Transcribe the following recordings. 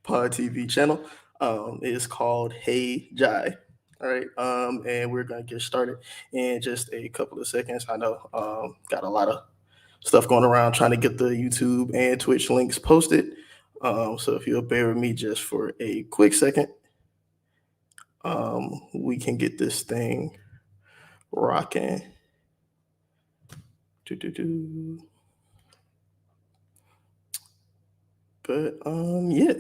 Pod TV channel. It's called Hey Jai. All right, and we're gonna get started in just a couple of seconds. I know got a lot of stuff going around trying to get the YouTube and Twitch links posted. So if you'll bear with me just for a quick second, we can get this thing rocking. But yeah.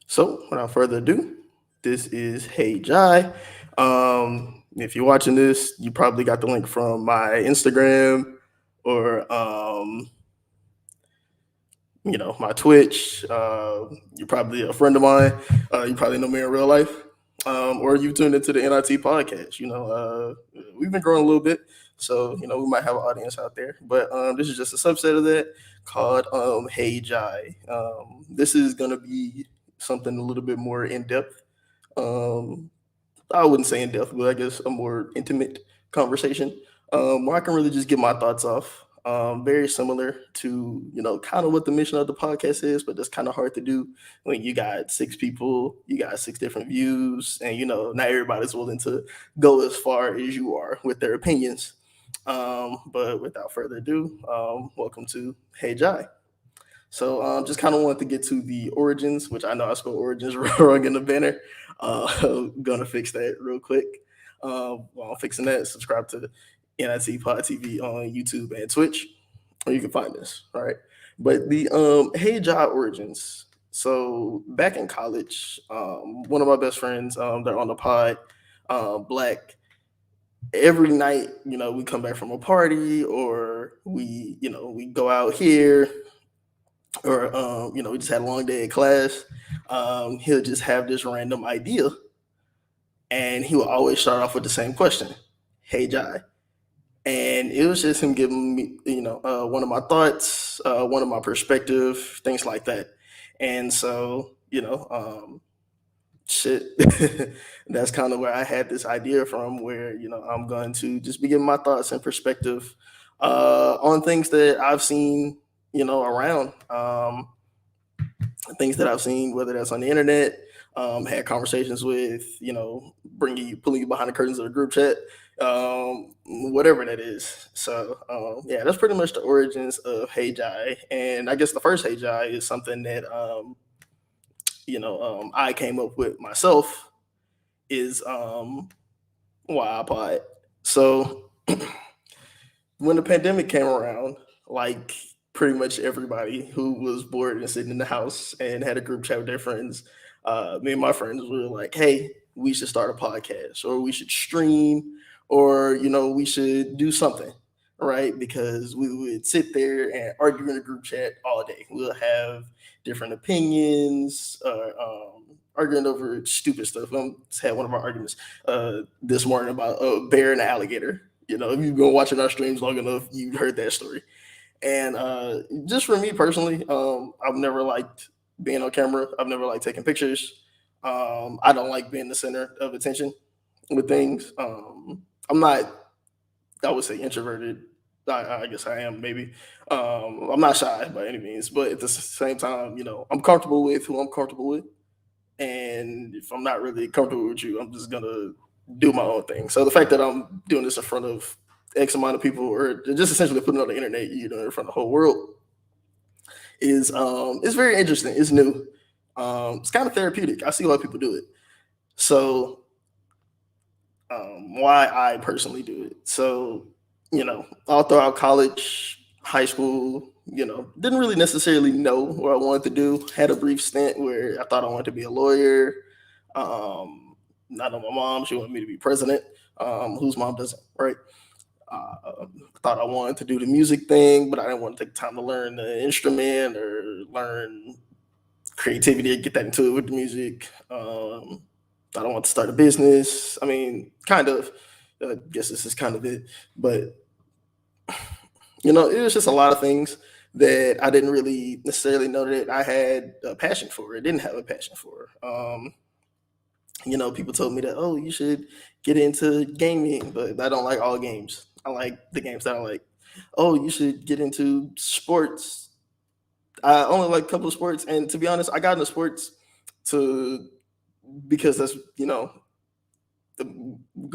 So without further ado, this is Hey Jai. If you're watching this, you probably got the link from my Instagram or my Twitch. You're probably a friend of mine. You probably know me in real life. Or you tuned into the NIT podcast. We've been growing a little bit, so we might have an audience out there. But this is just a subset of that called Hey Jai. This is gonna be something a little bit more in depth. I wouldn't say in depth, but I guess a more intimate conversation where I can really just get my thoughts off. Very similar to kind of what the mission of the podcast is, but that's kind of hard to do when you got six people, you got six different views, and not everybody's willing to go as far as you are with their opinions. But without further ado, welcome to Hey Jai. So just kind of wanted to get to the origins, which I know I spelled origins wrong in the banner. Gonna fix that real quick. While I'm fixing that, subscribe to NIT Pod TV on YouTube and Twitch, or you can find this. All right. But the Hey Jai origins. So back in college, one of my best friends, they're on the pod, Black. Every night, we come back from a party or we go out here or we just had a long day at class. He'll just have this random idea, and he will always start off with the same question, "Hey Jai," and it was just him giving me, one of my thoughts, one of my perspective, things like that. And so, shit, that's kind of where I had this idea from, where I'm going to just be giving my thoughts and perspective on things that I've seen around, things that I've seen, whether that's on the internet, had conversations with, pulling you behind the curtains of the group chat, whatever that is. So yeah, that's pretty much the origins of Hey Jai. And I guess the first Hey Jai is something that I came up with myself, is why I pod. So when the pandemic came around, like pretty much everybody who was bored and sitting in the house and had a group chat with their friends, me and my friends were like, hey, we should start a podcast, or we should stream, or we should do something, right? Because we would sit there and argue in a group chat all day. We'll have different opinions, arguing over stupid stuff. I just had one of our arguments this morning about a bear and an alligator. If you've been watching our streams long enough, you've heard that story. And just for me personally, I've never liked being on camera. I've never liked taking pictures. I don't like being the center of attention with things. I'm not, I would say, introverted. I guess I am, maybe. I'm not shy by any means, but at the same time, I'm comfortable with who I'm comfortable with. And if I'm not really comfortable with you, I'm just going to do my own thing. So the fact that I'm doing this in front of X amount of people, or just essentially putting it on the internet, in front of the whole world, is it's very interesting. It's new. It's kind of therapeutic. I see why people do it. So why I personally do it. So all throughout college, high school, didn't really necessarily know what I wanted to do. Had a brief stint where I thought I wanted to be a lawyer. Not on my mom. She wanted me to be president. Whose mom doesn't, right? I thought I wanted to do the music thing, but I didn't want to take time to learn the instrument or learn creativity and get that into it with the music. I don't want to start a business. I mean, kind of. I guess this is kind of it. But, it was just a lot of things that I didn't really necessarily know that I had a passion for. I didn't have a passion for. People told me that, oh, you should get into gaming, but I don't like all games. I like the games that I like. Oh, you should get into sports. I only like a couple of sports, and to be honest, I got into sports to because that's gonna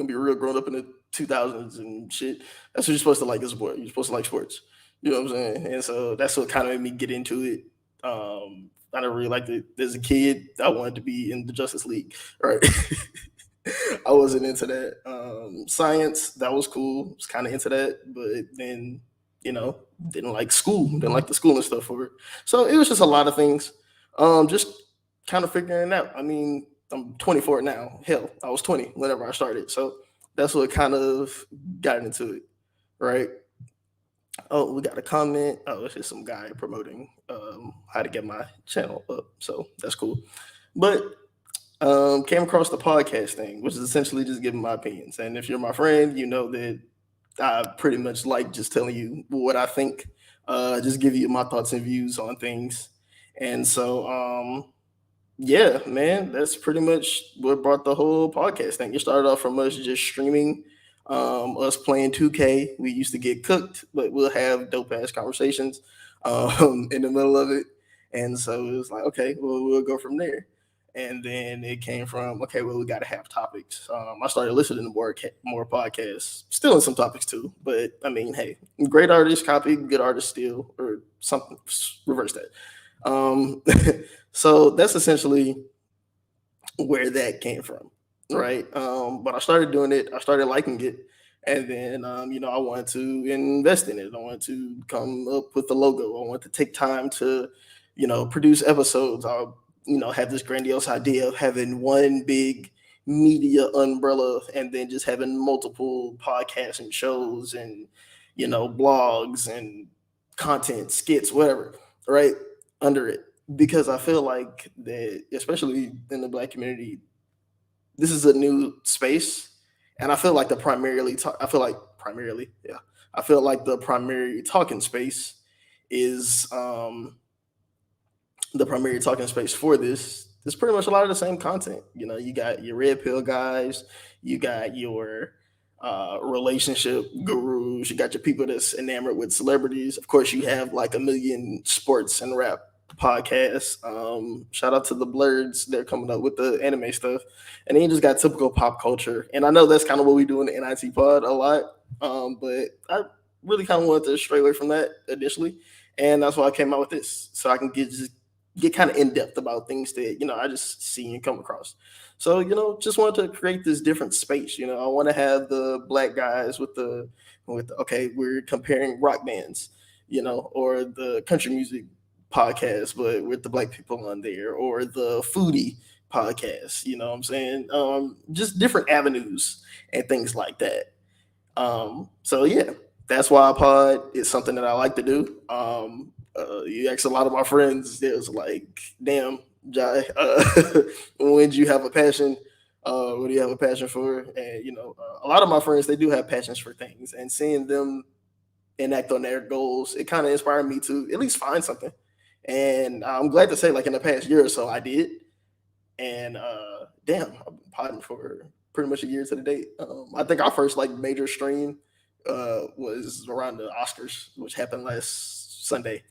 be real grown up in the 2000s and shit. That's what you're supposed to like as a sport. You're supposed to like sports. You know what I'm saying? And so that's what kind of made me get into it. I never really liked it as a kid. I wanted to be in the Justice League, right? I wasn't into that. Science, that was cool. Was kind of into that, but then didn't like school. Didn't like the school and stuff for it. So it was just a lot of things. Just kind of figuring it out. I mean, I'm 24 now. Hell, I was 20 whenever I started. So that's what kind of got into it, right? Oh, we got a comment. Oh, it's just some guy promoting how to get my channel up. So that's cool. But came across the podcast thing, which is essentially just giving my opinions. And if you're my friend, you know that I pretty much like just telling you what I think, just give you my thoughts and views on things. And so, yeah, man, that's pretty much what brought the whole podcast thing. It started off from us just streaming, us playing 2K. We used to get cooked, but we'll have dope ass conversations in the middle of it. And so it was like, okay, well, we'll go from there. And then it came from, okay, well, we got to have topics. I started listening to more podcasts, still in some topics too. But I mean, hey, great artist copy, good artist steal, or something, reverse that. So that's essentially where that came from, right? But I started doing it, I started liking it, and then I wanted to invest in it. I wanted to come up with the logo. I wanted to take time to, produce episodes. I, had this grandiose idea of having one big media umbrella and then just having multiple podcasts and shows and blogs and content skits, whatever, right, under it, because I feel like that, especially in the Black community, this is a new space, and I feel like yeah, I feel like the primary talking space is the primary talking space for this is pretty much a lot of the same content. You got your red pill guys, you got your relationship gurus, you got your people that's enamored with celebrities. Of course, you have like a million sports and rap podcasts. Shout out to the Blurs, they're coming up with the anime stuff, and then you just got typical pop culture. And I know that's kind of what we do in the NIT pod a lot, but I really kind of wanted to stray away from that initially, and that's why I came out with this, so I can get kind of in depth about things that I just see and come across. So just wanted to create this different space. I want to have the Black guys with okay, we're comparing rock bands, or the country music podcast, but with the Black people on there, or the foodie podcast. You know what I'm saying? Just different avenues and things like that. So yeah, that's why I pod. It's something that I like to do. You ask a lot of my friends, it was like, damn, Jai, when do you have a passion? What do you have a passion for? And a lot of my friends, they do have passions for things, and seeing them enact on their goals, it kind of inspired me to at least find something. And I'm glad to say, like in the past year or so, I did. And damn, I've been potting for pretty much a year to the date. I think our first like major stream was around the Oscars, which happened last Sunday.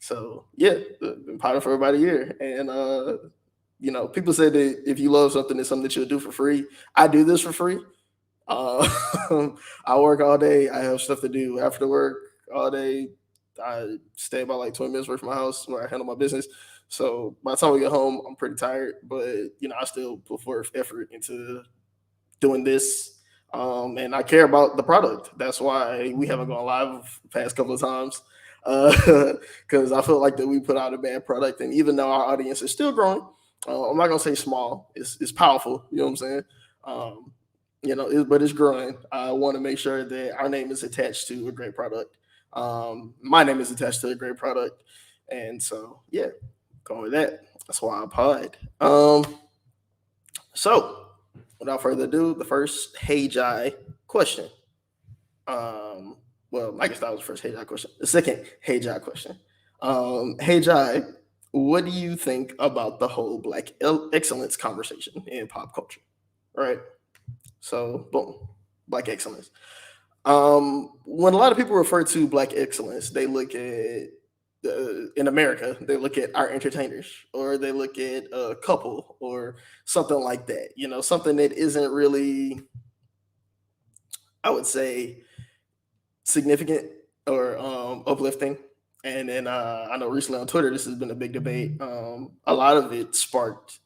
So yeah, been potting for about a year. And people say that if you love something, it's something that you'll do for free. I do this for free. Uh, I work all day. I have stuff to do after work all day. I stay about like 20 minutes away from my house where I handle my business. So by the time we get home, I'm pretty tired, but I still put forth effort into doing this. And I care about the product. That's why we haven't gone live the past couple of times. Because I feel like that we put out a bad product, and even though our audience is still growing, I'm not gonna say small. It's powerful. You know what I'm saying? Um, but it's growing. I want to make sure that our name is attached to a great product. My name is attached to a great product, and so yeah, going with that. That's why I pod. So without further ado, the first Hey Jai question. Um, well, I guess that was the first Hey Jai question. The second Hey Jai question. Hey Jai, what do you think about the whole Black excellence conversation in pop culture? Right. So boom, Black excellence. When a lot of people refer to Black excellence, they look at in America, they look at our entertainers, or they look at a couple, or something like that. Something that isn't really, I would say, significant or uplifting. And then I know recently on Twitter, this has been a big debate. A lot of it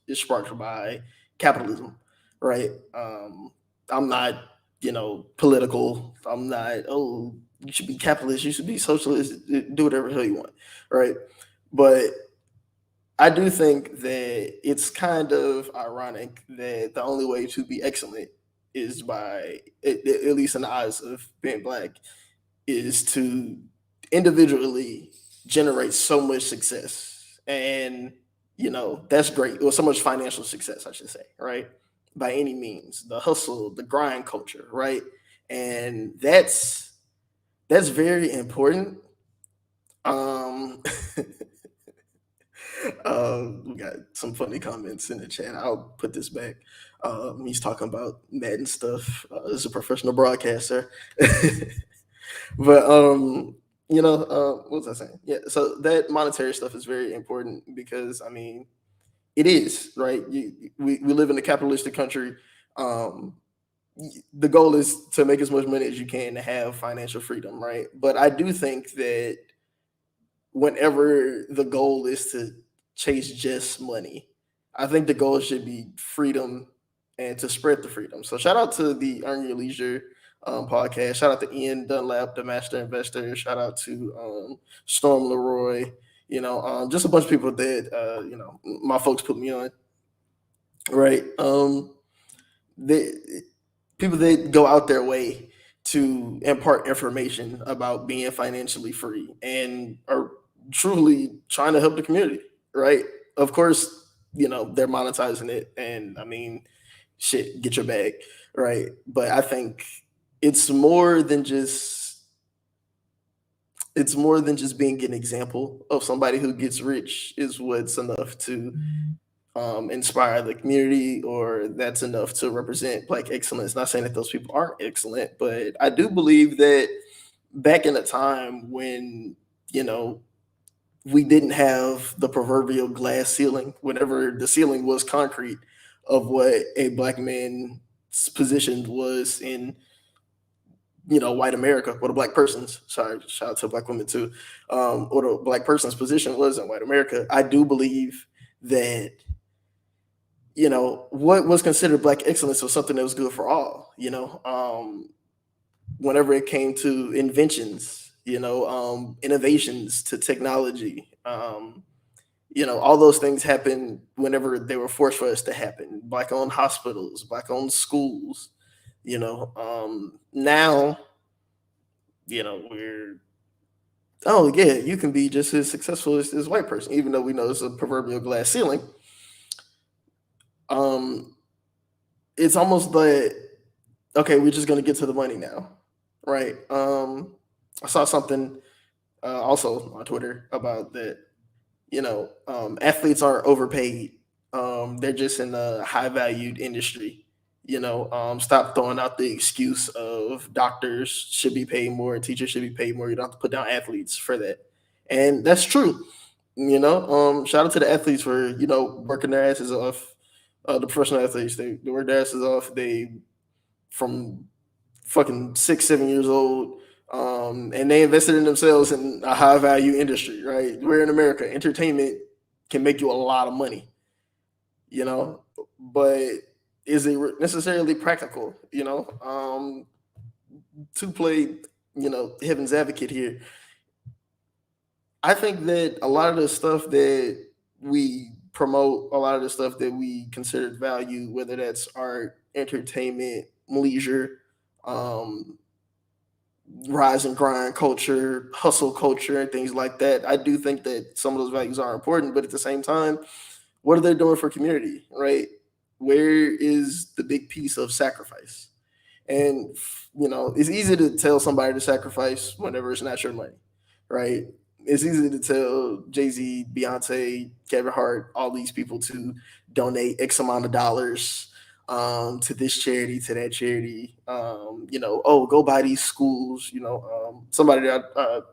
is sparked by capitalism, right? I'm not, political. I'm not. Oh, you should be capitalist. You should be socialist. Do whatever the hell you want, right? But I do think that it's kind of ironic that the only way to be excellent is by, at least in the eyes of being black, is to individually generate so much success. And, that's great. Or so much financial success, I should say, right? By any means, the hustle, the grind culture, right? And that's very important. Um, we got some funny comments in the chat. I'll put this back. He's talking about Madden stuff. As a professional broadcaster, but what was I saying? Yeah, so that monetary stuff is very important because I mean, it is right. We live in a capitalistic country. Um, the goal is to make as much money as you can to have financial freedom, right? But I do think that whenever the goal is to chase just money, I think the goal should be freedom and to spread the freedom. So shout out to the Earn Your Leisure podcast. Shout out to Ian Dunlap, the Master Investor. Shout out to Storm Leroy. Just a bunch of people that my folks put me on. Right. They People that go out their way to impart information about being financially free and are truly trying to help the community, right? Of course, they're monetizing it, and I mean, shit, get your bag, right? But I think it's more than just being an example of somebody who gets rich is what's enough to inspire the community, or that's enough to represent black excellence. Not saying that those people aren't excellent, but I do believe that back in a time when we didn't have the proverbial glass ceiling, whenever the ceiling was concrete of what a black man's position was in white America, or the black person's, sorry, shout out to black women too, or the black person's position was in white America. I do believe that what was considered black excellence was something that was good for all. Whenever it came to inventions, innovations to technology, all those things happened whenever they were forced for us to happen. Black owned hospitals, black owned schools. Now, we're, oh yeah, you can be just as successful as this white person, even though we know it's a proverbial glass ceiling. It's almost like, okay, we're just gonna get to the money now, right? I saw something also on Twitter about that. Athletes aren't overpaid. They're just in a high valued industry. Stop throwing out the excuse of doctors should be paid more, teachers should be paid more. You don't have to put down athletes for that, and that's true. Shout out to the athletes for working their asses off. The professional athletes, they work their asses off. They from fucking 6, 7 years old, and they invested in themselves in a high value industry. Right, we're in America. Entertainment can make you a lot of money, but is it necessarily practical? To play, heaven's advocate here, I think that a lot of the stuff that we promote, a lot of the stuff that we consider value, whether that's art, entertainment, leisure, um, rise and grind culture, hustle culture, and things like that. I do think that some of those values are important, but at the same time, what are they doing for community, right? Where is the big piece of sacrifice? And it's easy to tell somebody to sacrifice whenever it's not your money, right? It's easy to tell Jay-Z, Beyonce, Kevin Hart, all these people to donate X amount of dollars to this charity, to that charity. Oh, go buy these schools. Somebody that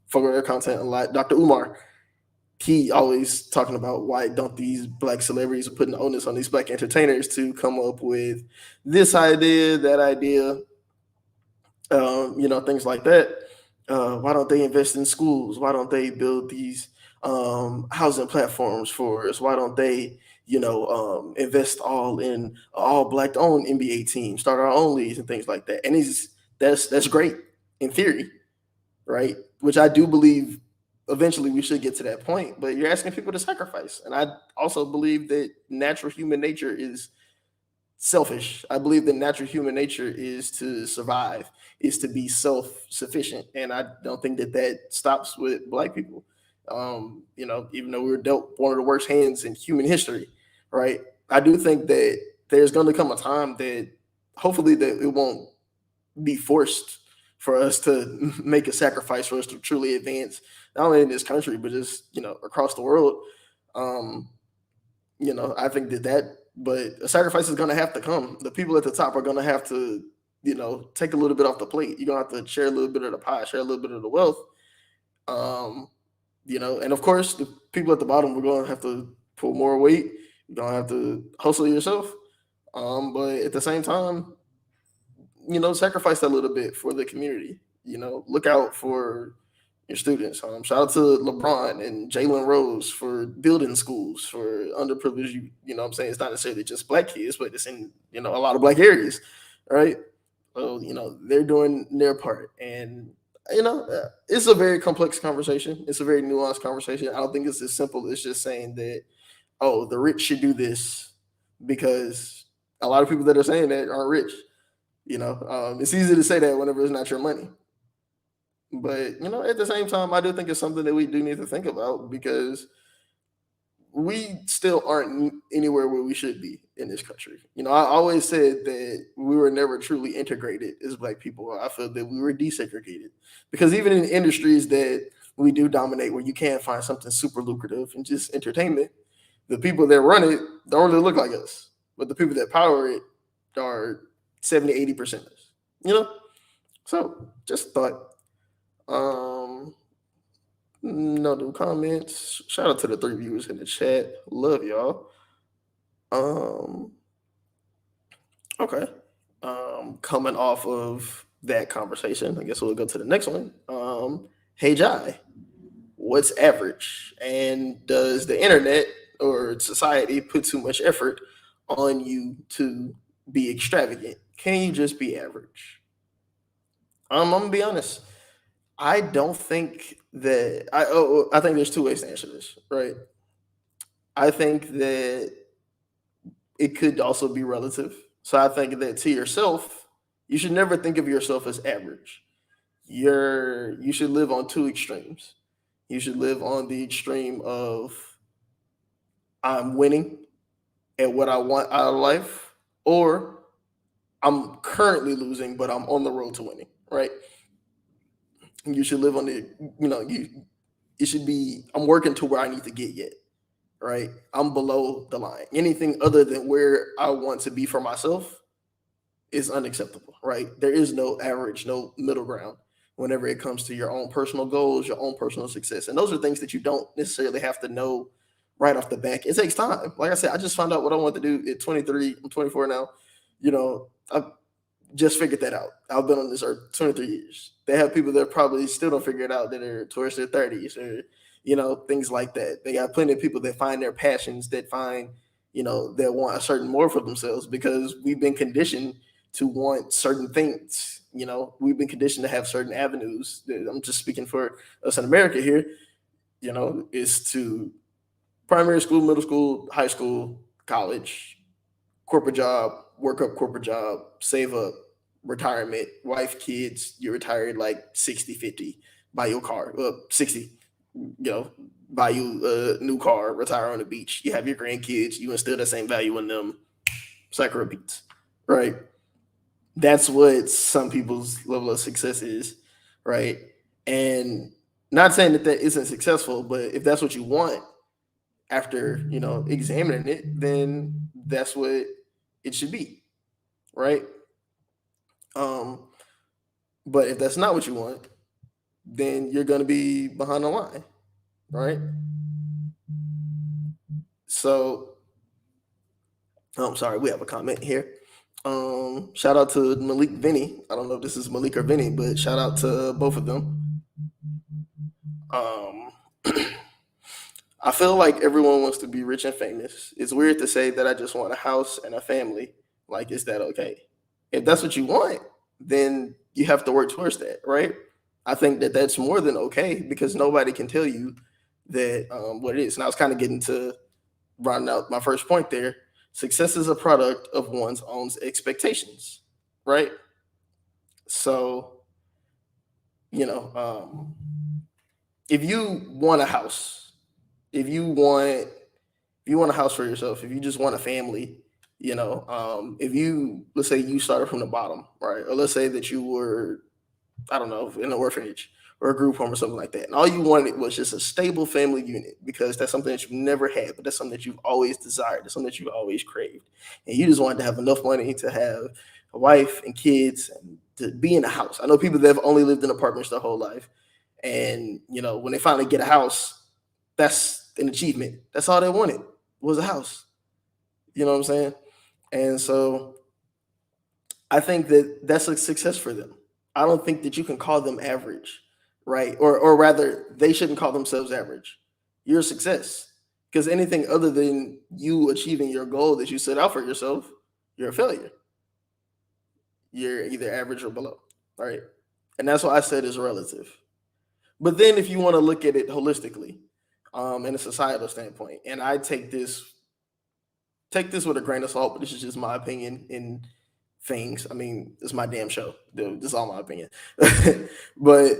fuck with their content a lot. Dr. Umar, he always talking about why don't these black celebrities putting the onus on these black entertainers to come up with this idea, that idea, things like that. Why don't they invest in schools? Why don't they build these housing platforms for us? Why don't they, invest all in all black owned NBA teams, start our own leagues and things like that? And that's great in theory, right? Which I do believe eventually we should get to that point. But you're asking people to sacrifice, and I also believe that natural human nature is selfish. I believe that natural human nature is to survive, is to be self-sufficient, and I don't think that that stops with black people. Even though we were dealt one of the worst hands in human history, right? I do think that there's going to come a time that hopefully that it won't be forced for us to make a sacrifice for us to truly advance, not only in this country but just across the world. Um, I think but a sacrifice is going to have to come. The people at the top are going to have to, take a little bit off the plate. You're going to have to share a little bit of the pie, share a little bit of the wealth. Um, and of course, the people at the bottom, we're going to have to pull more weight. You're going to have to hustle yourself. But at the same time, sacrifice a little bit for the community. Look out for your students. Shout out to LeBron and Jalen Rose for building schools for underprivileged. I'm saying it's not necessarily just black kids, but it's in a lot of black areas, right? So they're doing their part, and it's a very complex conversation. It's a very nuanced conversation. I don't think it's as simple as just saying that the rich should do this, because a lot of people that are saying that aren't rich. It's easy to say that whenever it's not your money. But at the same time, I do think it's something that we do need to think about, because we still aren't anywhere where we should be in this country. I always said that we were never truly integrated as black people. I feel that we were desegregated, because even in industries that we do dominate, where you can find something super lucrative and just entertainment, the people that run it don't really look like us, but the people that power it are 70-80% us. So just thought. No new comments. Shout out to the 3 viewers in the chat. Love y'all. Okay. Coming off of that conversation, I guess we'll go to the next one. Hey Jai, what's average? And does the internet or society put too much effort on you to be extravagant? Can you just be average? I'm gonna be honest. I don't think that I think there's two ways to answer this, right? I think that it could also be relative. So I think that to yourself, you should never think of yourself as average. You should live on two extremes. You should live on the extreme of I'm winning at what I want out of life, or I'm currently losing, but I'm on the road to winning, right? You should live on the, it should be, I'm working to where I need to get yet, right? I'm below the line. Anything other than where I want to be for myself is unacceptable, right? There is no average, no middle ground whenever it comes to your own personal goals, your own personal success. And those are things that you don't necessarily have to know right off the back. It takes time. Like I said, I just found out what I want to do at 23. I'm 24 now. I've just figured that out. I've been on this earth 23 years. They have people that probably still don't figure it out, that are towards their 30s, or things like that. They got plenty of people that find their passions, that find that want a certain more for themselves, because we've been conditioned to want certain things. We've been conditioned to have certain avenues. I'm just speaking for us in America here. Is to primary school, middle school, high school, college, corporate job, work up corporate job, save up, retirement, wife, kids. You're retired like 60, 50, buy your car, 60, buy you a new car, retire on the beach. You have your grandkids, you instill the same value in them. Cycle repeats, right? That's what some people's level of success is, right? And not saying that that isn't successful, but if that's what you want after, examining it, then that's what it should be, right? But if that's not what you want, then you're going to be behind the line, right? So, I'm sorry, we have a comment here. Shout out to Malik Vinny. I don't know if this is Malik or Vinny, but shout out to both of them. Um, I feel like everyone wants to be rich and famous. It's weird to say that I just want a house and a family. Like, is that okay? If that's what you want, then you have to work towards that, right? I think that that's more than okay because nobody can tell you that what it is. And I was kind of getting to rounding out my first point there. Success is a product of one's own expectations, right? So, you know, if you want a house, if you want a house for yourself, if you just want a family, if you, let's say you started from the bottom, right? Or let's say that you were, I don't know, in an orphanage or a group home or something like that. And all you wanted was just a stable family unit because that's something that you've never had, but that's something that you've always desired. That's something that you've always craved. And you just wanted to have enough money to have a wife and kids and to be in a house. I know people that have only lived in apartments their whole life. And, when they finally get a house, that's an achievement. That's all they wanted was a house. You know what I'm saying? And so I think that that's a success for them. I don't think that you can call them average, right? Or rather, they shouldn't call themselves average. You're a success because anything other than you achieving your goal that you set out for yourself, you're a failure. You're either average or below, right? And that's why I said it's relative. But then if you want to look at it holistically, in a societal standpoint, and I take this with a grain of salt, but this is just my opinion in things. I mean, it's my damn show. Dude, this is all my opinion. But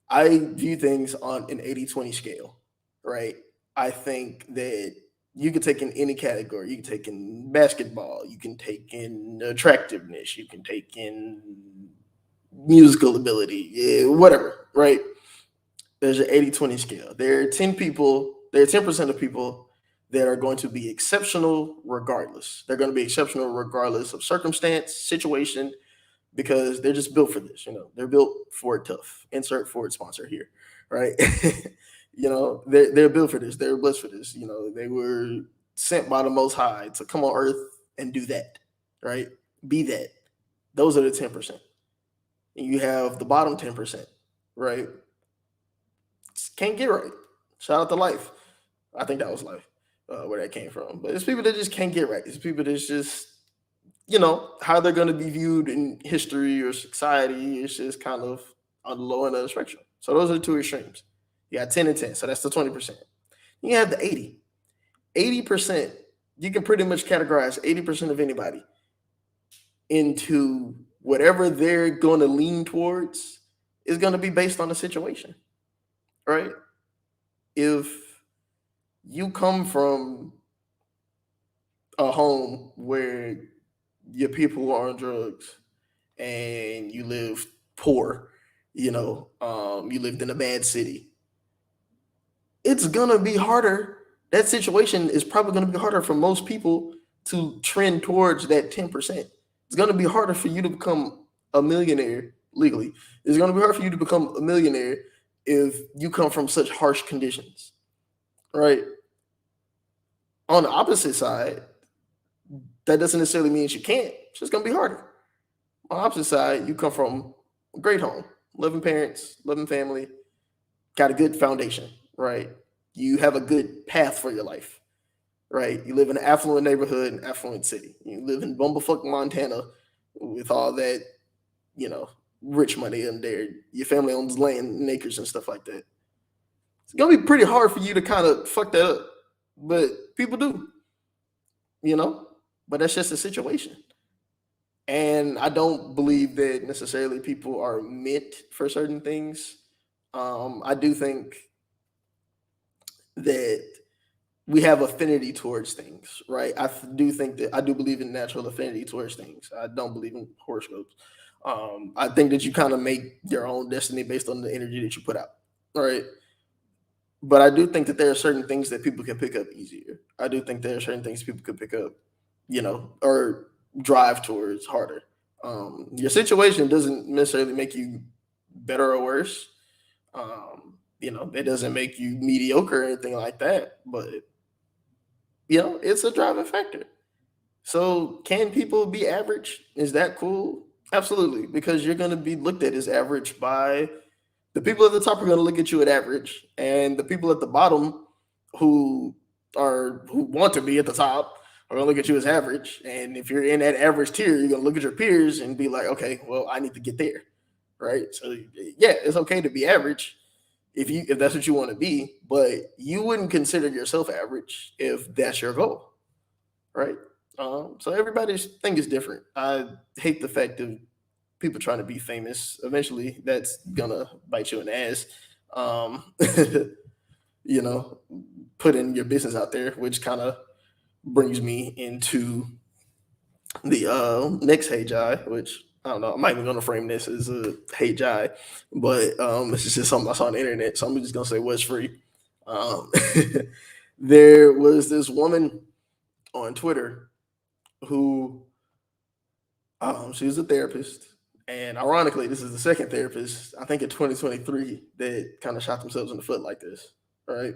I view things on an 80-20 scale, right? I think that you could take in any category. You can take in basketball, you can take in attractiveness, you can take in musical ability, yeah, whatever, right? There's an 80-20 scale. There are 10% of people that are going to be exceptional regardless. They're going to be exceptional regardless of circumstance, situation, because they're just built for this. They're built for it tough. Insert Ford sponsor here, right? They're built for this. They're blessed for this. They were sent by the Most High to come on earth and do that, right? Be that. Those are the 10%. And you have the bottom 10%, right? Can't get right. Shout out to Life. I think that was Life, where that came from. But it's people that just can't get right. It's people that's just, how they're going to be viewed in history or society is just kind of on the low end of the spectrum. So those are the two extremes. You got 10 and 10. So that's the 20%. You have the 80. 80%, you can pretty much categorize 80% of anybody into whatever they're going to lean towards is going to be based on the situation, right? If you come from a home where your people are on drugs and you live poor, you lived in a bad city, it's gonna be harder. That situation is probably gonna be harder for most people to trend towards that 10%. It's gonna be harder for you to become a millionaire legally. It's gonna be hard for you to become a millionaire if you come from such harsh conditions, right? On the opposite side, that doesn't necessarily mean you can't. It's just gonna be harder. On the opposite side, you come from a great home, loving parents, loving family, got a good foundation, right? You have a good path for your life, right? You live in an affluent neighborhood, an affluent city. You live in bumblefuck Montana with all that, rich money in there. Your family owns land and acres and stuff like that. It's gonna be pretty hard for you to kind of fuck that up, but people do, you know. But that's just a situation. And I don't believe that necessarily people are meant for certain things. I do think that we have affinity towards things, right? Do think that I do believe in natural affinity towards things. I don't believe in horoscopes. I think that you kind of make your own destiny based on the energy that you put out, right? But I do think that there are certain things that people can pick up easier. I do think there are certain things people could pick up, or drive towards harder. Your situation doesn't necessarily make you better or worse. It doesn't make you mediocre or anything like that, but it's a driving factor. So, can people be average? Is that cool? Absolutely, because you're going to be looked at as average by the people at the top are going to look at you at average, and the people at the bottom who who want to be at the top are going to look at you as average. And if you're in that average tier, you're going to look at your peers and be like, okay, well, I need to get there, right? So, yeah, it's okay to be average if that's what you want to be, but you wouldn't consider yourself average if that's your goal, right? So everybody's thing is different. I hate the fact of people trying to be famous. Eventually, that's gonna bite you in the ass. Um, you know, putting your business out there, which kind of brings me into the next Hey Jai, which I don't know. I'm not even gonna frame this as a Hey Jai, but this is just something I saw on the internet, so I'm just gonna say what's free. Um, there was this woman on Twitter who she was a therapist, and ironically, this is the second therapist I think in 2023 that kind of shot themselves in the foot like this, right?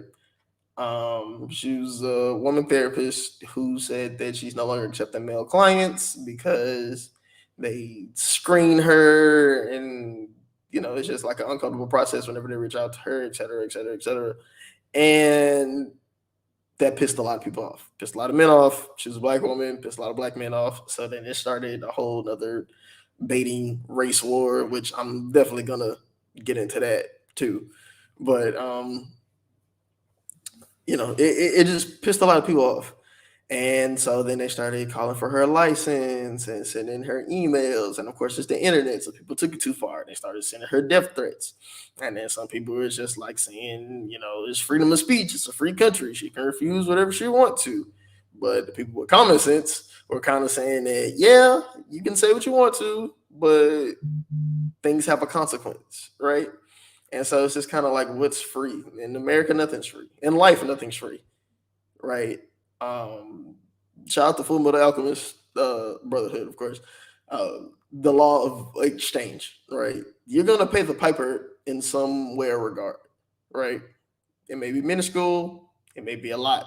She was a woman therapist who said that she's no longer accepting male clients because they screen her, and it's just like an uncomfortable process whenever they reach out to her, et cetera, et cetera, et cetera. And that pissed a lot of people off. Pissed a lot of men off. She was a black woman, pissed a lot of black men off. So then it started a whole other baiting race war, which I'm definitely gonna get into that too. But it just pissed a lot of people off. And so then they started calling for her license and sending her emails. And of course, it's the internet. So people took it too far. They started sending her death threats. And then some people were just like saying, it's freedom of speech. It's a free country. She can refuse whatever she wants to. But the people with common sense were kind of saying that, yeah, you can say what you want to, but things have a consequence, right? And so it's just kind of like what's free. In America, nothing's free. In life, nothing's free, right? Um, Shout out to Full Metal Alchemist Brotherhood, of course. The law of exchange, right? You're gonna pay the piper in some way or regard, right? It may be minuscule, it may be a lot.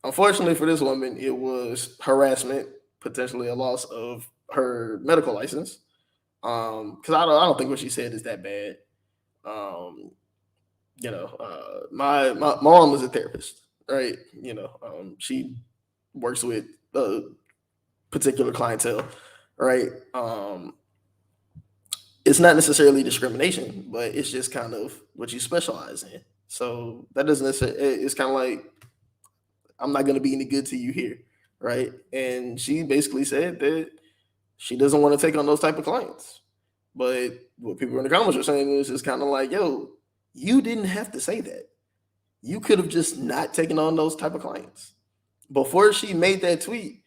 Unfortunately for this woman, it was harassment, potentially a loss of her medical license. Because I don't think what she said is that bad. Um, my mom was a therapist, right? She works with a particular clientele, right? It's not necessarily discrimination, but it's just kind of what you specialize in. So that doesn't necessarily. It's kind of like I'm not going to be any good to you here, right? And she basically said that she doesn't want to take on those type of clients. But what people in the comments are saying is just kind of like, yo, you didn't have to say that. You could have just not taken on those type of clients. Before she made that tweet,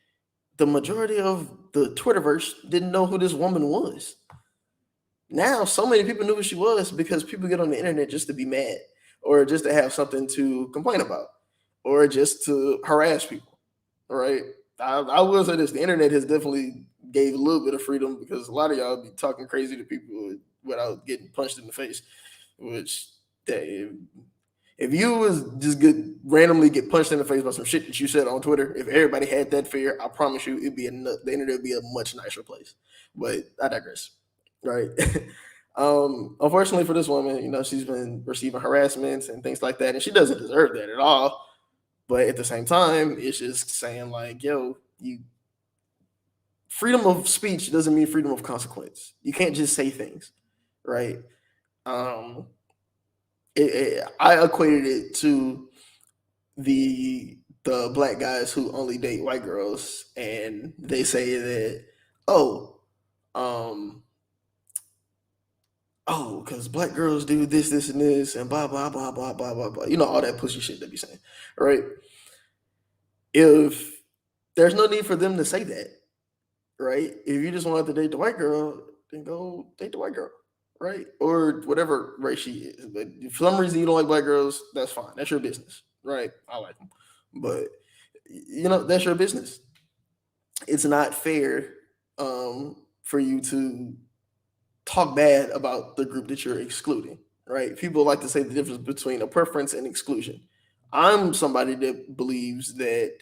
the majority of the Twitterverse didn't know who this woman was. Now, so many people knew who she was because people get on the internet just to be mad or just to have something to complain about or just to harass people, right? I will say this: the internet has definitely gave a little bit of freedom because a lot of y'all be talking crazy to people without getting punched in the face. Which, if you was just randomly get punched in the face by some shit that you said on Twitter, if everybody had that fear, I promise you, the internet would be a much nicer place. But I digress, right? Unfortunately for this woman, she's been receiving harassments and things like that, and she doesn't deserve that at all. But at the same time, it's just saying like, yo, you freedom of speech doesn't mean freedom of consequence. You can't just say things, right? Um, I equated it to the black guys who only date white girls, and they say that, oh, um, because black girls do this, this, and this, and blah blah blah blah blah blah blah. All that pussy shit they be saying, right? If there's no need for them to say that, right? If you just want to date the white girl, then go date the white girl, right? Or whatever race she is. But if for some reason you don't like black girls, that's fine. That's your business, right? I like them, but that's your business. It's not fair for you to talk bad about the group that you're excluding, right? People like to say the difference between a preference and exclusion. I'm somebody that believes that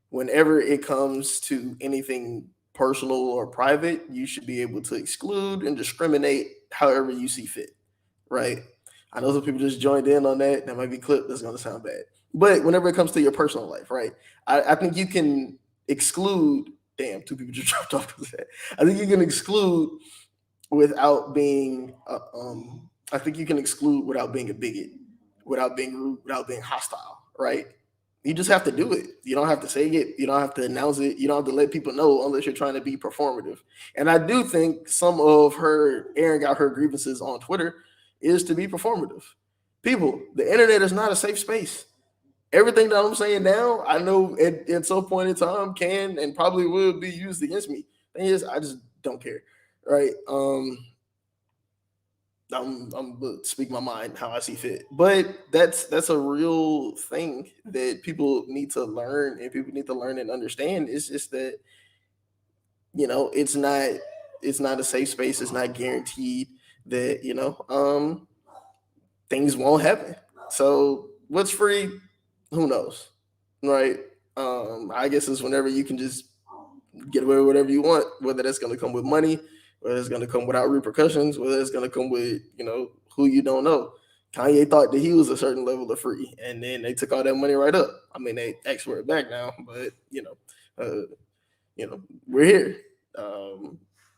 whenever it comes to anything personal or private, you should be able to exclude and discriminate however you see fit, right? I know some people just joined in on that. That might be clip. That's going to sound bad. But whenever it comes to your personal life, right? I think you can exclude. Damn, two people just dropped off. I think you can exclude without being. I think you can exclude without being a bigot, without being rude, without being hostile, right? You just have to do it. You don't have to say it. You don't have to announce it. You don't have to let people know unless you're trying to be performative. And I do think some of her airing out her grievances on Twitter is to be performative. People, the internet is not a safe space. Everything that I'm saying now, I know at some point in time can and probably will be used against me. Thing is, I just don't care, right? I'm gonna speak my mind how I see fit. But that's a real thing that people need to learn and people need to learn and understand. It's just that, it's not a safe space. It's not guaranteed that, things won't happen. So what's free? Who knows? Right? I guess it's whenever you can just get away with whatever you want, whether that's going to come with money, whether it's going to come without repercussions, whether it's going to come with, who you don't know. Kanye thought that he was a certain level of free, and then they took all that money right up. I mean, they asked for it back now, but we're here.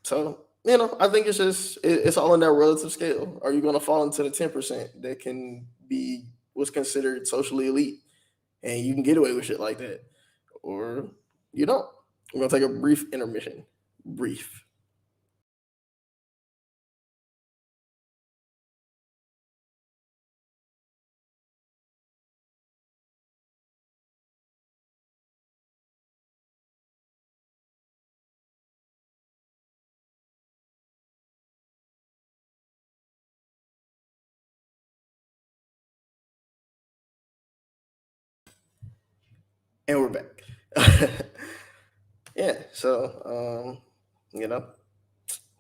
So I think it's all in that relative scale. Are you going to fall into the 10% that can be what's considered socially elite, and you can get away with shit like that, or you don't? We're gonna take a brief intermission. Brief. And we're back. Yeah. So,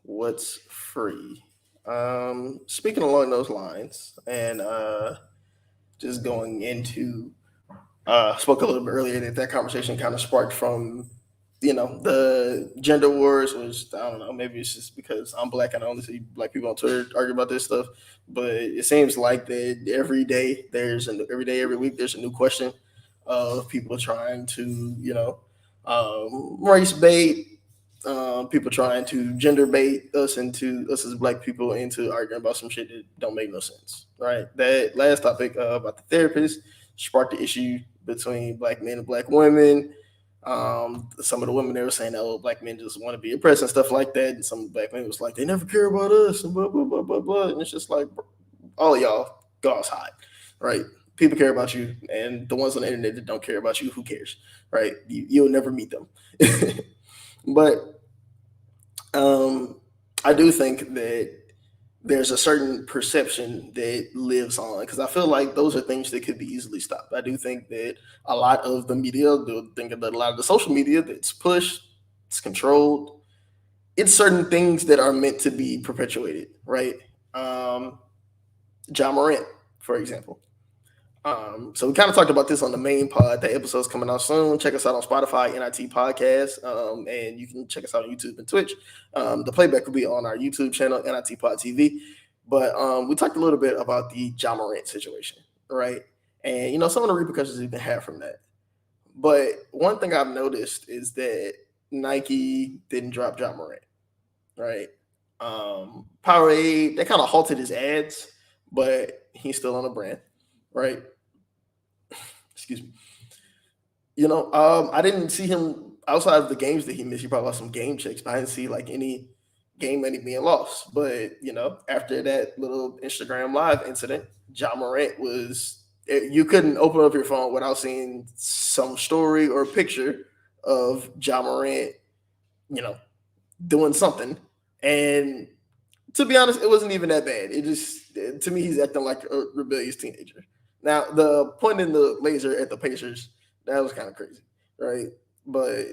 what's free? Speaking along those lines, and just going into spoke a little bit earlier that conversation kind of sparked from the gender wars, which I don't know, maybe it's just because I'm black and I only see black people on Twitter argue about this stuff, but it seems like that every day every week there's a new question of people trying to race bait, people trying to gender bait us as black people into arguing about some shit that don't make no sense, right? That last topic about the therapist sparked the issue between black men and black women. Some of the women, they were saying that black men just want to be oppressed and stuff like that, and some black men was like they never care about us and blah blah blah blah blah. And it's just like all of y'all, God's hot, right? People care about you, and the ones on the internet that don't care about you, who cares, right? You'll never meet them. But I do think that there's a certain perception that lives on because I feel like those are things that could be easily stopped. I do think that a lot of the media, think that a lot of the social media that's pushed, it's controlled. It's certain things that are meant to be perpetuated, right? John Morant, for example. So we kind of talked about this on the main pod. That episode's coming out soon. Check us out on Spotify, NIT Podcast, and you can check us out on YouTube and Twitch. The playback will be on our YouTube channel, NIT Pod TV. But we talked a little bit about the John Morant situation, right? And some of the repercussions you can have from that. But one thing I've noticed is that Nike didn't drop John Morant, right? Powerade, they kind of halted his ads, but he's still on the brand, right? Excuse me. I didn't see him outside of the games that he missed. He probably lost some game checks, but I didn't see like any game money being lost. But after that little Instagram live incident, John Morant you couldn't open up your phone without seeing some story or picture of John Morant, you know, doing something. And to be honest, it wasn't even that bad. It just to me he's acting like a rebellious teenager. Now the pointing the laser at the Pacers, that was kind of crazy, right? But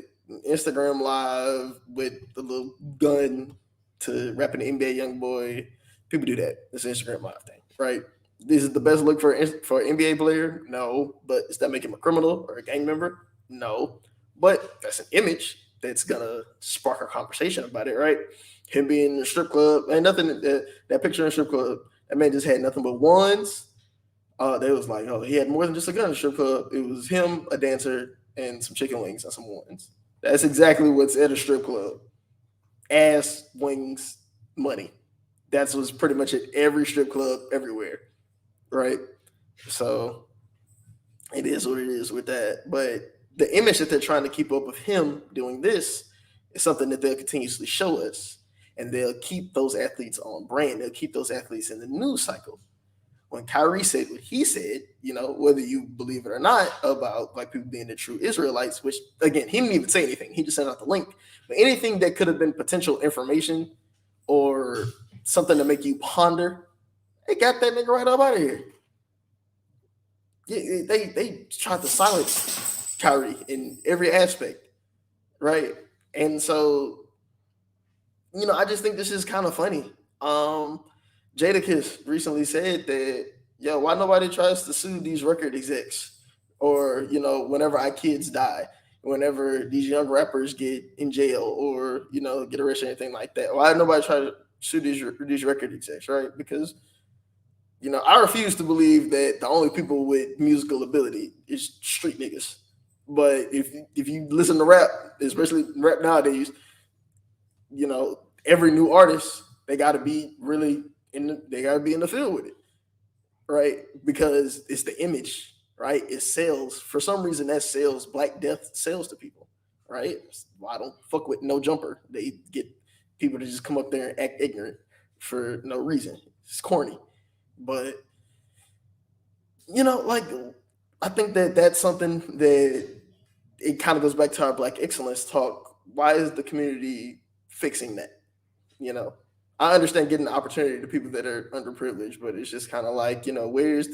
Instagram live with the little gun to rapping the NBA young boy, people do that. It's an Instagram live thing, right? This is the best look for an NBA player? No. But does that make him a criminal or a gang member? No. But that's an image that's gonna spark a conversation about it, right? Him being in a strip club, and nothing that picture in the strip club, that man just had nothing but ones. They was like, oh, he had more than just a gun in the strip club. It was him, a dancer, and some chicken wings and some ones. That's exactly what's at a strip club. Ass, wings, money. That's what's pretty much at every strip club everywhere, right? So it is what it is with that. But the image that they're trying to keep up of him doing this is something that they'll continuously show us. And they'll keep those athletes on brand. They'll keep those athletes in the news cycle. When Kyrie said what he said, whether you believe it or not, about black people being the true Israelites, which again, he didn't even say anything. He just sent out the link. But anything that could have been potential information or something to make you ponder, they got that nigga right up out of here. Yeah, they tried to silence Kyrie in every aspect, right? And so, I just think this is kind of funny. Jadakiss recently said that, why nobody tries to sue these record execs? Or, whenever our kids die, whenever these young rappers get in jail or, get arrested or anything like that. Why nobody try to sue these record execs, right? Because, I refuse to believe that the only people with musical ability is street niggas. But if you listen to rap, especially rap nowadays, every new artist, they got to be really they got to be in the field with it, right? Because it's the image, right? It sells. For some reason, that sells. Black Death sells to people, right? Well, I don't fuck with No Jumper. They get people to just come up there and act ignorant for no reason. It's corny, but like, I think that that's something that it kind of goes back to our Black excellence talk. Why is the community fixing that? I understand getting the opportunity to people that are underprivileged, but it's just kind of like, where's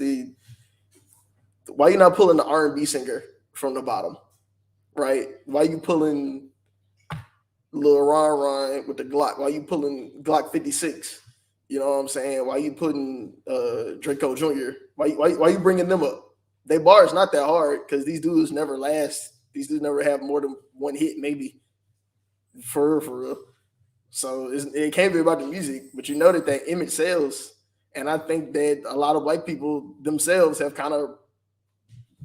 why you not pulling the R&B singer from the bottom, right? Why you pulling Lil Ron with the Glock? Why you pulling Glock 56? You know what I'm saying? Why you putting Draco Jr.? Why you bringing them up? They bars not that hard because these dudes never last. These dudes never have more than one hit, maybe. For real. So it can't be about the music, but that image sells. And I think that a lot of white people themselves have kind of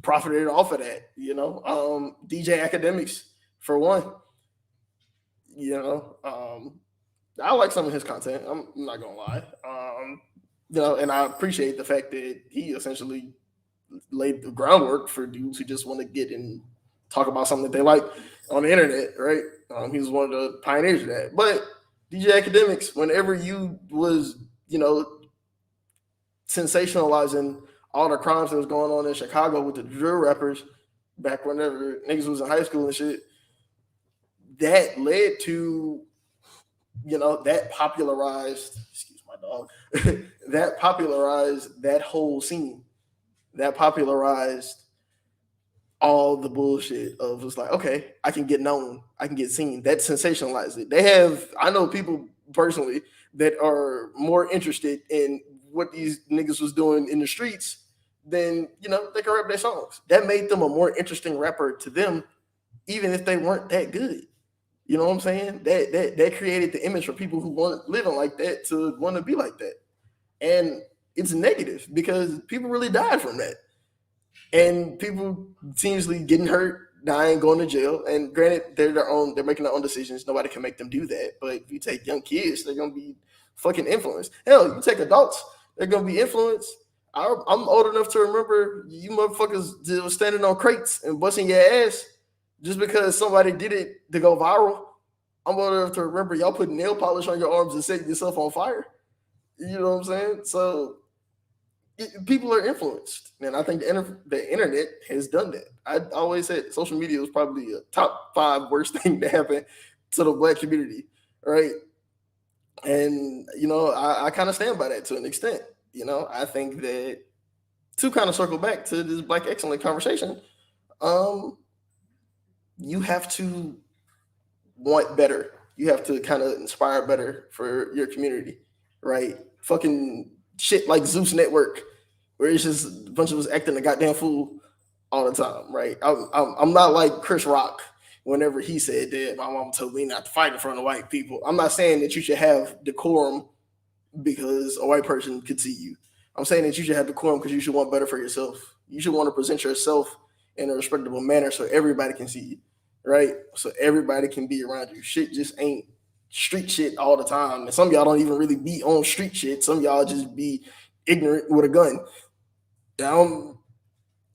profited off of that, DJ Academics, for one. I like some of his content. I'm not gonna lie. And I appreciate the fact that he essentially laid the groundwork for dudes who just want to get and talk about something that they like on the internet, right? He was one of the pioneers of that. But DJ Academics, whenever you was, sensationalizing all the crimes that was going on in Chicago with the drill rappers back whenever niggas was in high school and shit, that led to, that popularized, excuse my dog, that popularized that whole scene. That popularized all the bullshit of just like, okay, I can get known, I can get seen. That sensationalized it. I know people personally that are more interested in what these niggas was doing in the streets than, they can rap their songs. That made them a more interesting rapper to them, even if they weren't that good. You know what I'm saying? That created the image for people who want living like that to want to be like that. And it's negative because people really died from that. And people continuously getting hurt, dying, going to jail. And granted, they're making their own decisions. Nobody can make them do that. But if you take young kids, they're gonna be fucking influenced. Hell, you take adults, they're gonna be influenced. I'm old enough to remember you motherfuckers just was standing on crates and busting your ass just because somebody did it to go viral. I'm old enough to remember y'all putting nail polish on your arms and setting yourself on fire. You know what I'm saying? So people are influenced, and I think the internet has done that. I always said social media was probably a top 5 worst thing to happen to the Black community, right? And I kind of stand by that to an extent. I think that, to kind of circle back to this Black excellent conversation, you have to want better. You have to kind of inspire better for your community, right? Fucking shit like Zeus Network, where it's just a bunch of us acting a goddamn fool all the time, right? I'm not like Chris Rock whenever he said that my mom told me not to fight in front of white people. I'm not saying that you should have decorum because a white person could see you. I'm saying that you should have decorum because you should want better for yourself. You should want to present yourself in a respectable manner so everybody can see you, right? So everybody can be around you. Shit just ain't street shit all the time. And some of y'all don't even really be on street shit. Some of y'all just be ignorant with a gun. Down,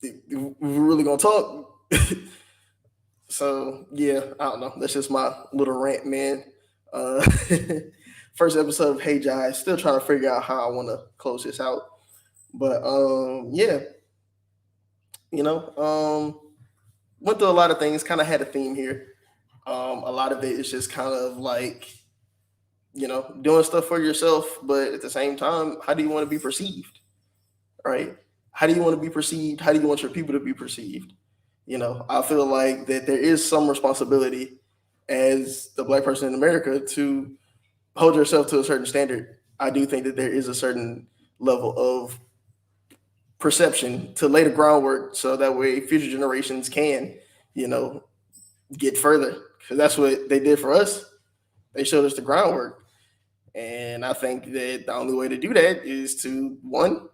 if we're really gonna talk. So yeah, I don't know. That's just my little rant, man. Uh, first episode of Hey Jai. Still trying to figure out how I want to close this out. But yeah, went through a lot of things. Kind of had a theme here. A lot of it is just kind of like doing stuff for yourself, but at the same time, how do you want to be perceived, right? How do you want to be perceived? How do you want your people to be perceived? I feel like that there is some responsibility as the black person in America to hold yourself to a certain standard. I do think that there is a certain level of perception to lay the groundwork so that way future generations can, get further. Because that's what they did for us. They showed us the groundwork. And I think that the only way to do that is to, one,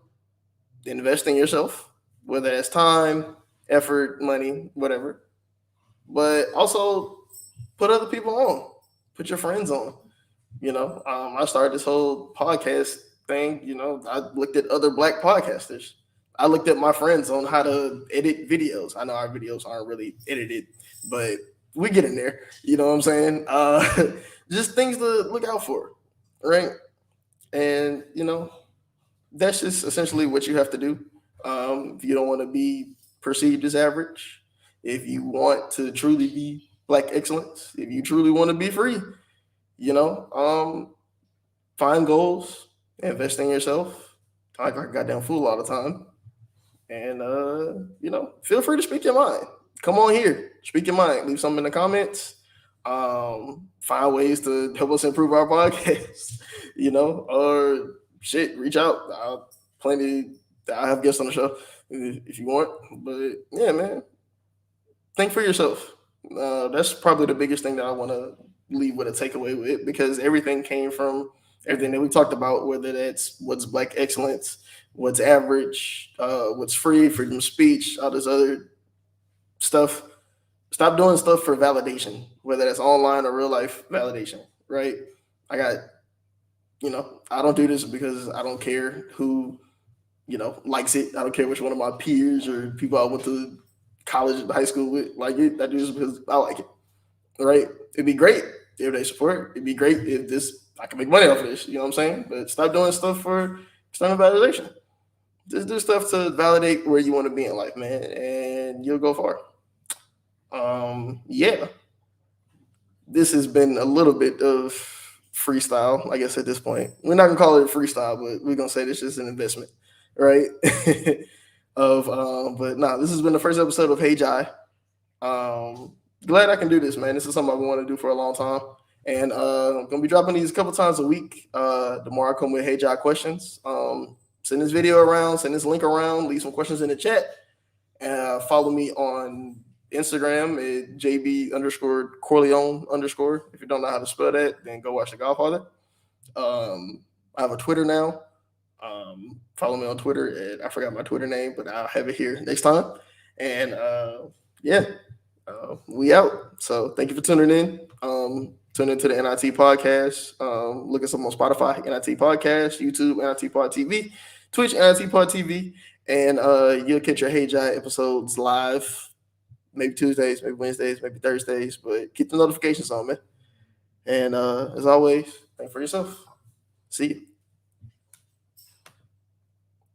invest in yourself, whether that's time, effort, money, whatever. But also put other people on, put your friends on. I started this whole podcast thing. I looked at other black podcasters. I looked at my friends on how to edit videos. I know our videos aren't really edited, but we get in there. You know what I'm saying? Just things to look out for, right? And that's just essentially what you have to do. If you don't want to be perceived as average, if you want to truly be black excellence, if you truly want to be free, find goals, invest in yourself. Talk like a goddamn fool all the time. And feel free to speak your mind. Come on here, speak your mind. Leave something in the comments. Find ways to help us improve our podcast. Or shit, reach out. I have guests on the show if you want. But yeah, man, think for yourself. That's probably the biggest thing that I want to leave with a takeaway with, because everything came from everything that we talked about, whether that's what's black excellence, what's average, what's free, freedom of speech, all this other stuff. Stop doing stuff for validation, whether that's online or real life validation, right? I got, I don't do this because I don't care who, likes it. I don't care which one of my peers or people I went to college and high school with like it. I do this because I like it, right? It'd be great if they support. It'd be great if I can make money off of this. You know what I'm saying? But stop doing stuff for external validation. Just do stuff to validate where you want to be in life, man, and you'll go far. Yeah, this has been a little bit of freestyle. I guess at this point, we're not gonna call it a freestyle, but we're gonna say this is an investment, right? But this has been the first episode of Hey Jai. Glad I can do this, man. This is something I've been wanting to do for a long time. And I'm gonna be dropping these a couple times a week. The more I come with Hey Jai questions, send this video around, send this link around, leave some questions in the chat. Follow me on Instagram at JB_Corleone_. If you don't know how to spell that, then go watch The Godfather. I have a Twitter now. Follow me on Twitter I forgot my Twitter name, but I'll have it here next time. And we out. So thank you for tuning in. Tune into the NIT podcast. Look us up on Spotify, NIT podcast, YouTube, NIT Pod TV, Twitch, NIT Pod TV, and you'll catch your Hey Jai episodes live, maybe Tuesdays, maybe Wednesdays, maybe Thursdays, but keep the notifications on, man. And as always, think for yourself. See you.